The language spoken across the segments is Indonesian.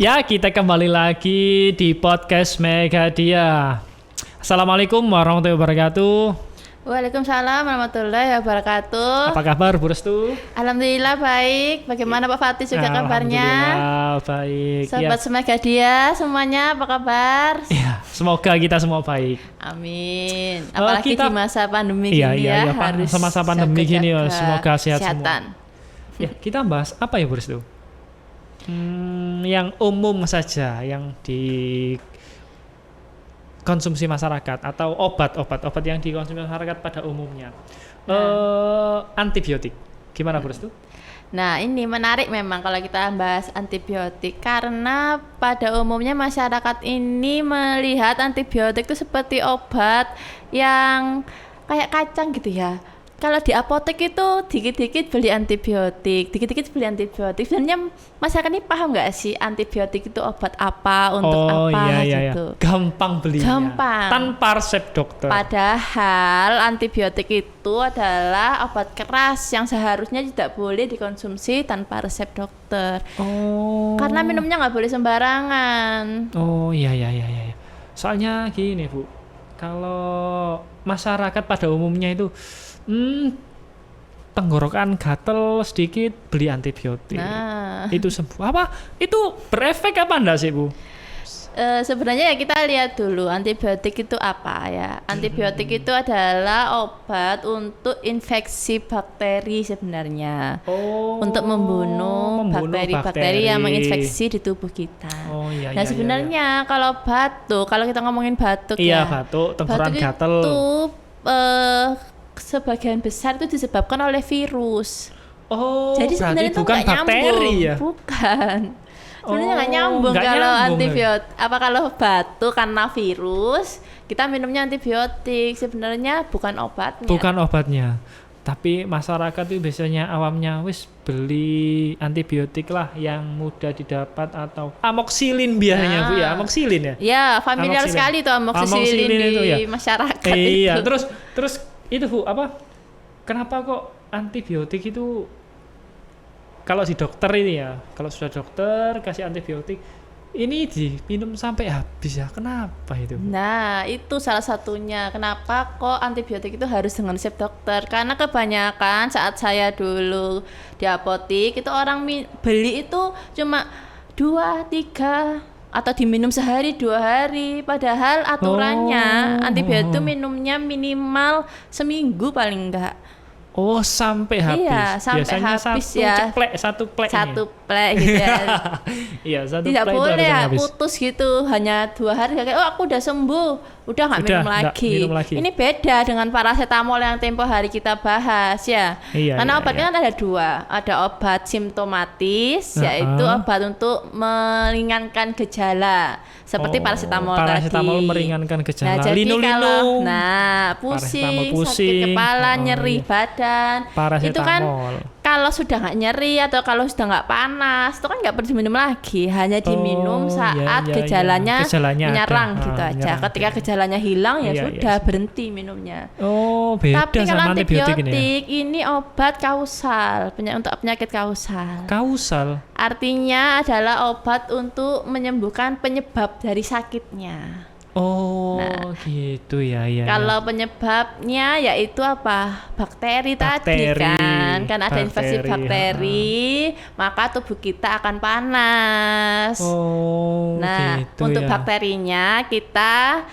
Ya, kita kembali lagi di podcast Megadia. Assalamualaikum warahmatullahi wabarakatuh. Waalaikumsalam warahmatullahi wabarakatuh. Apa kabar, Bu Restu? Alhamdulillah baik. Bagaimana Pak Fatih juga kabarnya? Alhamdulillah baik. Sahabat Megadia semuanya apa kabar? Ya, semoga kita semua baik. Amin. Apalagi di masa pandemi gini harus semasa pandemi gini ya, semoga sehat kesehatan. semua. Ya, kita bahas apa ya, Bu Restu? Yang umum saja, yang dikonsumsi masyarakat atau obat yang dikonsumsi masyarakat pada umumnya. Antibiotik. Gimana, Bu Restu? Nah, ini menarik memang kalau kita bahas antibiotik karena pada umumnya masyarakat ini melihat antibiotik itu seperti obat yang kayak kacang gitu ya. Kalau di apotek itu dikit-dikit beli antibiotik. Sebenarnya masyarakat ini paham nggak sih antibiotik itu obat apa, untuk apa gitu? Gampang belinya. Gampang. Tanpa resep dokter. Padahal antibiotik itu adalah obat keras yang seharusnya tidak boleh dikonsumsi tanpa resep dokter. Karena minumnya nggak boleh sembarangan. Iya. Soalnya gini, Bu. Kalau masyarakat pada umumnya itu tenggorokan gatel sedikit beli antibiotik. Nah, itu sembuh. Apa? Itu berefek apa enggak sih, Bu? Sebenarnya ya kita lihat dulu antibiotik itu apa ya. Antibiotik itu adalah obat untuk infeksi bakteri sebenarnya. Untuk membunuh bakteri yang menginfeksi di tubuh kita. Nah, sebenarnya kalau kita ngomongin batuk batuk, tenggorokan gatel itu sebagian besar itu disebabkan oleh virus. Jadi sebenarnya itu bukan bakteri ya? Bukan. Sebenarnya nggak nyambung kalau antibiotik. Kalau batuk karena virus, kita minumnya antibiotik. Sebenarnya bukan obatnya. Bukan obatnya. Tapi masyarakat itu biasanya awamnya beli antibiotik lah yang mudah didapat atau amoxicillin biasanya, Bu ya, amoxicillin ya. Ya, familiar sekali tuh amoxicillin di masyarakat itu. Iya, terus itu, Bu, kenapa kok antibiotik itu kalau di dokter ini ya, kalau sudah dokter kasih antibiotik ini diminum sampai habis ya, kenapa itu, Bu? Nah, itu salah satunya kenapa kok antibiotik itu harus dengan resep dokter. Karena kebanyakan saat saya dulu di apotik itu orang beli itu cuma 2-3 atau diminum sehari 2 hari, padahal aturannya antibiotik itu minumnya minimal seminggu paling enggak. Sampai habis. Iya, sampai biasanya habis ya. Satu plek gitu ya. Iya, satu tidak plek boleh itu ya putus gitu hanya 2 hari kayak aku udah sembuh, udah nggak minum lagi. Ini beda dengan paracetamol yang tempo hari kita bahas ya. Karena obatnya kan ada 2, ada obat simptomatis yaitu obat untuk meringankan gejala seperti paracetamol tadi. Meringankan gejala. Nah, jadi linu-linu. pusing, sakit kepala, nyeri badan, itu kan kalau sudah nggak nyeri atau kalau sudah nggak panas itu kan nggak perlu diminum lagi, hanya diminum saat gejalanya menyerang gitu aja. Ketika gejalanya hilang ya sudah berhenti minumnya. Beda. Tapi kalau sama antibiotik ini obat kausal, untuk penyakit kausal. Kausal artinya adalah obat untuk menyembuhkan penyebab dari sakitnya. Gitu ya. Kalau penyebabnya yaitu bakteri tadi kan ada infeksi bakteri, maka tubuh kita akan panas. Gitu untuk bakterinya kita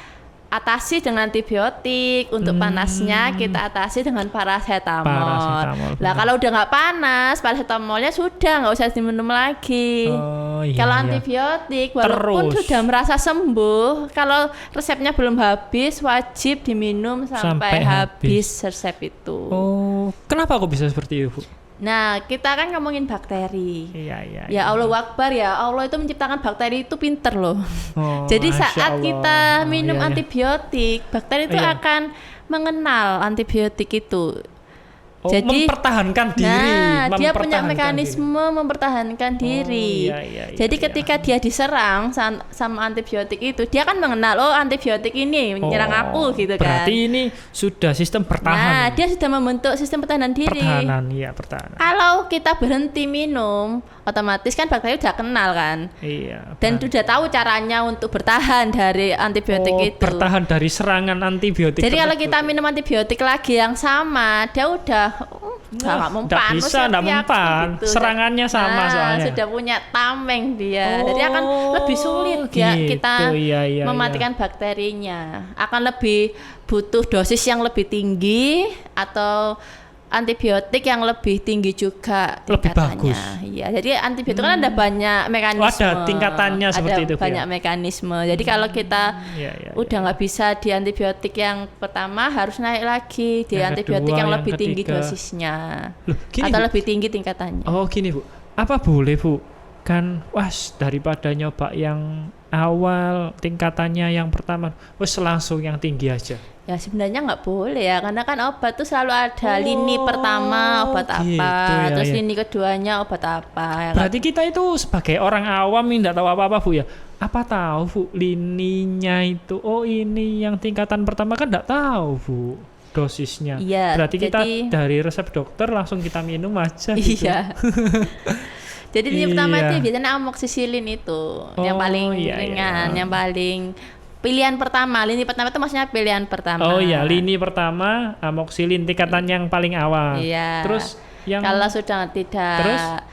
atasi dengan antibiotik, untuk panasnya kita atasi dengan paracetamol. Lah kalau udah nggak panas, paracetamolnya sudah nggak usah diminum lagi. Kalau antibiotik walaupun sudah merasa sembuh, kalau resepnya belum habis wajib diminum sampai habis resep itu. Kenapa kok bisa seperti itu, Bu? Nah, kita kan ngomongin bakteri. Ya Allah Akbar ya. Allah itu menciptakan bakteri itu pinter loh. Jadi saat kita minum antibiotik, bakteri itu akan mengenal antibiotik itu. Jadi mempertahankan diri. Dia punya mekanisme mempertahankan diri. Jadi ketika dia diserang sama antibiotik itu, dia kan mengenal antibiotik ini menyerang aku gitu kan. Berarti ini sudah sistem bertahan. Nah, dia sudah membentuk sistem pertahanan diri. Pertahanan. Kalau kita berhenti minum, otomatis kan bakteri udah kenal kan. Iya. Dan sudah tahu caranya untuk bertahan dari antibiotik itu. Bertahan dari serangan antibiotik. Jadi kalau kita minum antibiotik lagi yang sama, dia udah nggak mempan, gitu. Serangannya sama soalnya. Sudah punya tameng dia, jadi akan lebih sulit kita mematikan bakterinya. Akan lebih butuh dosis yang lebih tinggi atau antibiotik yang lebih tinggi juga lebih bagus. Iya, jadi antibiotik kan ada banyak mekanisme. Ada tingkatannya seperti itu. Ada banyak mekanisme. Jadi kalau kita udah nggak bisa di antibiotik yang pertama, harus naik lagi di antibiotik yang lebih tinggi dosisnya. Atau lebih tinggi tingkatannya. Oh, gini Bu. Apa boleh Bu? Kan daripada nyoba yang awal tingkatannya yang pertama, langsung yang tinggi aja. Ya sebenarnya nggak boleh ya, karena kan obat tuh selalu ada lini pertama obat apa, terus lini keduanya obat apa. Berarti kita itu sebagai orang awam yang nggak tahu apa-apa Bu ya, apa tahu Bu lininya itu? Ini yang tingkatan pertama kan nggak tahu Bu dosisnya. Iya, berarti kita dari resep dokter langsung kita minum aja gitu. Iya. Jadi lini pertama itu biasanya amoksisilin itu yang paling ringan, yang paling pilihan pertama. Lini pertama itu maksudnya pilihan pertama. Oh iya, lini pertama amoksilin tingkatan yang paling awal. Iya. Terus yang kalau sudah tidak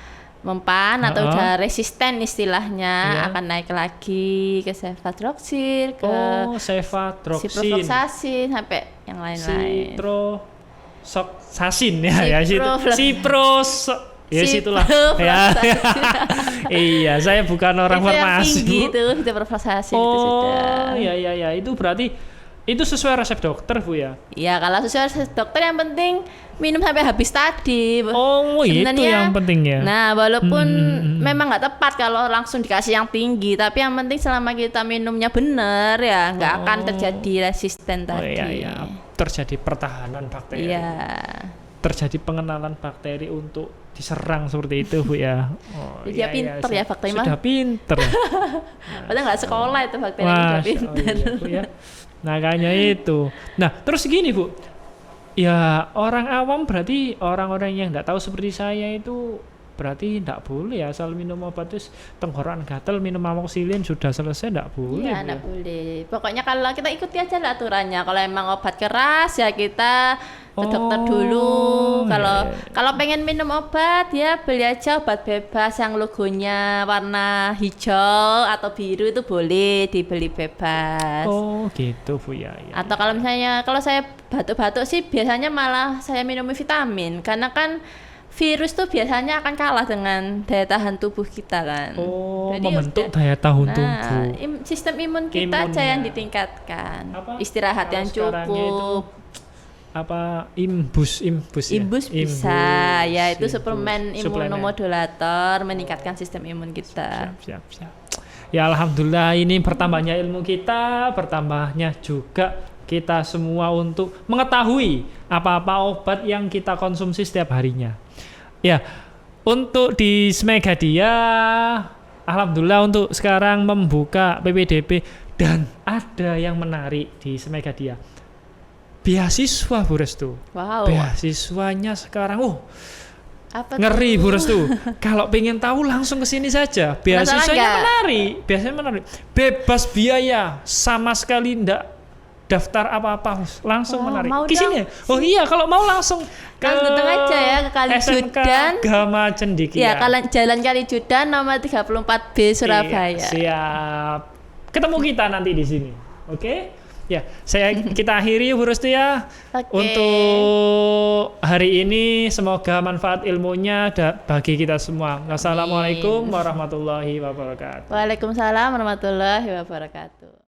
mempan atau sudah resisten istilahnya, akan naik lagi ke cefadroxil, ke ciprofloxacin sampai yang lain-lain. Ciprofloxacin situlah ya. Iya, saya bukan orang farmasi. Itu ciprofloxacin itu sudah. Iya, itu berarti itu sesuai resep dokter Bu ya? Iya, kalau sesuai resep dokter yang penting minum sampai habis tadi. Sebenarnya, itu yang penting ya. Nah, walaupun memang nggak tepat kalau langsung dikasih yang tinggi, tapi yang penting selama kita minumnya benar ya, nggak akan terjadi resisten tadi. Iya. Terjadi pertahanan bakteri. Iya. Terjadi pengenalan bakteri untuk diserang seperti itu Bu ya. Dia pinter ya bakteri mah. Sudah pinter. Padahal nggak sekolah itu bakteri sudah pinter. Bu ya. Nah kayaknya itu. Nah terus gini Bu, ya orang awam berarti orang-orang yang nggak tahu seperti saya itu berarti nggak boleh asal minum obat terus tenggorokan gatal minum amoxicillin sudah selesai, nggak boleh. Iya nggak boleh. Pokoknya kalau kita ikuti aja lah aturannya. Kalau emang obat keras ya kita ke dokter dulu. Kalau pengen minum obat ya beli aja obat bebas yang logonya warna hijau atau biru, itu boleh dibeli bebas. Oh gitu Bu ya. Atau kalau misalnya kalau saya batuk-batuk sih biasanya malah saya minum vitamin, karena kan virus tuh biasanya akan kalah dengan daya tahan tubuh kita kan. Jadi membentuk daya tahan tubuh. Sistem imun kita aja yang ditingkatkan. Istirahat yang cukup. Imbus bisa ya, itu suplemen imunomodulator meningkatkan sistem imun kita. Siap. Ya alhamdulillah, ini bertambahnya ilmu kita, bertambahnya juga kita semua untuk mengetahui apa-apa obat yang kita konsumsi setiap harinya. Ya, untuk di Smegadia alhamdulillah untuk sekarang membuka PPDB, dan ada yang menarik di Smegadia. Beasiswa Bu Restu. Wow. Beasiswanya sekarang ngeri Bu Restu. Kalau pengen tahu langsung ke sini saja. Beasiswanya menarik. Biasanya menarik. Bebas biaya, sama sekali enggak daftar apa-apa, langsung menarik. Di sini. Oh iya, kalau mau langsung ke datang aja ya ke Kalijudan, Gama Cendikia. Ya, Jalan Kalijudan nomor 34B Surabaya. Siap. Ketemu kita nanti di sini. Oke? Ya, kita akhiri Bu Restu ya. Untuk hari ini semoga manfaat ilmunya bagi kita semua. Wassalamualaikum warahmatullahi wabarakatuh. Waalaikumsalam warahmatullahi wabarakatuh.